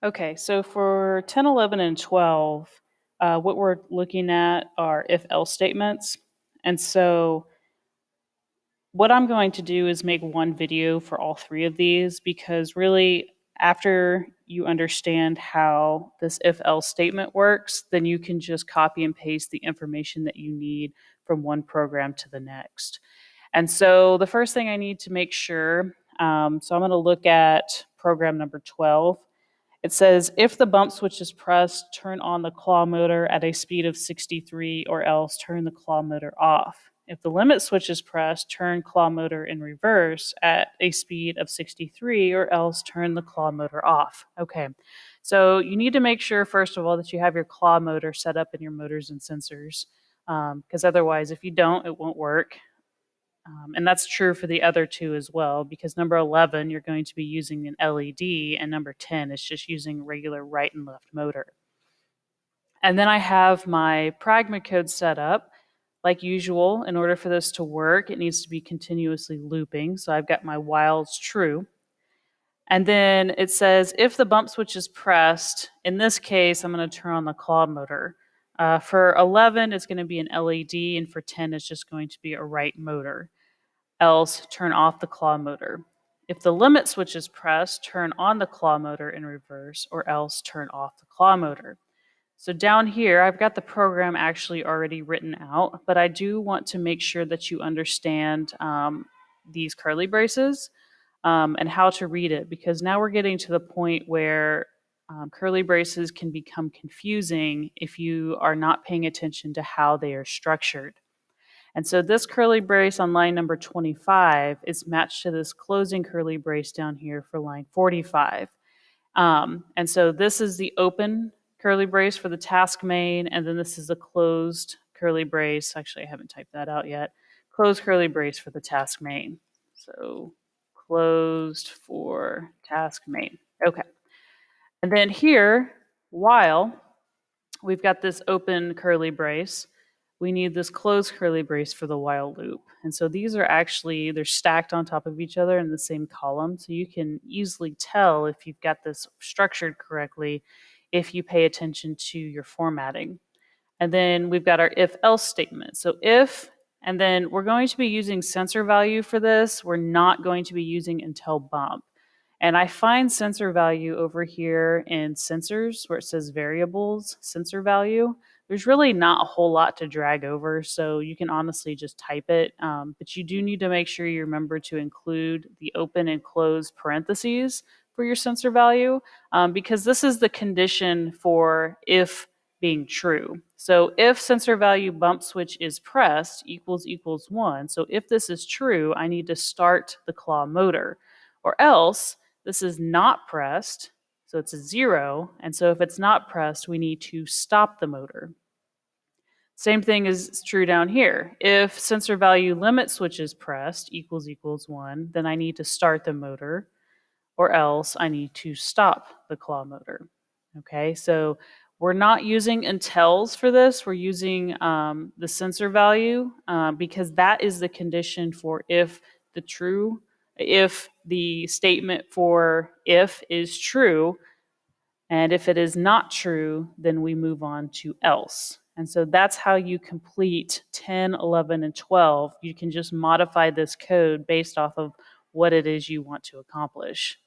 Okay, so for 10, 11, and 12, what we're looking at are if else statements. And so what I'm going to do is make one video for all three of these because really, after you understand how this if else statement works, then you can just copy and paste the information that you need from one program to the next. And so the first thing I need to make sure, so I'm going to look at program number 12. It says, if the bump switch is pressed, turn on the claw motor at a speed of 63 or else turn the claw motor off. If the limit switch is pressed, turn claw motor in reverse at a speed of 63 or else turn the claw motor off. Okay, so you need to make sure, first of all, that you have your claw motor set up in your motors and sensors, because otherwise, if you don't, it won't work. And that's true for the other two as well, because number 11, you're going to be using an LED, and number 10 is just using regular right and left motor. And then I have my Pragma code set up. Like usual, in order for this to work, it needs to be continuously looping. So I've got my whiles true. And then it says if the bump switch is pressed, in this case, I'm going to turn on the claw motor. For 11, it's going to be an LED, and for 10, it's just going to be a right motor. Else, turn off the claw motor. If the limit switch is pressed, turn on the claw motor in reverse, or else turn off the claw motor. So down here, I've got the program actually already written out, but I do want to make sure that you understand these curly braces and how to read it, because now we're getting to the point where curly braces can become confusing if you are not paying attention to how they are structured. And so this curly brace on line number 25 is matched to this closing curly brace down here for line 45. And so this is the open curly brace for the task main, and then this is a closed curly brace. Actually, I haven't typed that out yet. Closed curly brace for the task main. So closed for task main. Okay. And then here, while we've got this open curly brace, we need this closed curly brace for the while loop. And so these are actually, they're stacked on top of each other in the same column. So you can easily tell if you've got this structured correctly if you pay attention to your formatting. And then we've got our if else statement. So if, and then we're going to be using sensor value for this. We're not going to be using until bump. And I find sensor value over here in sensors where it says variables, sensor value. There's really not a whole lot to drag over, so you can honestly just type it. But you do need to make sure you remember to include the open and closed parentheses for your sensor value, because this is the condition for if being true. So if sensor value bump switch is pressed equals 1. So if this is true, I need to start the claw motor, or else this is not pressed, so it's a 0. And so if it's not pressed, we need to stop the motor. Same thing is true down here. If sensor value limit switch is pressed equals 1, then I need to start the motor, or else I need to stop the claw motor. Okay, so we're not using untils for this. We're using the sensor value because that is the condition for if the statement for if is true, and if it is not true, then we move on to else. And so that's how you complete 10, 11, and 12. You can just modify this code based off of what it is you want to accomplish.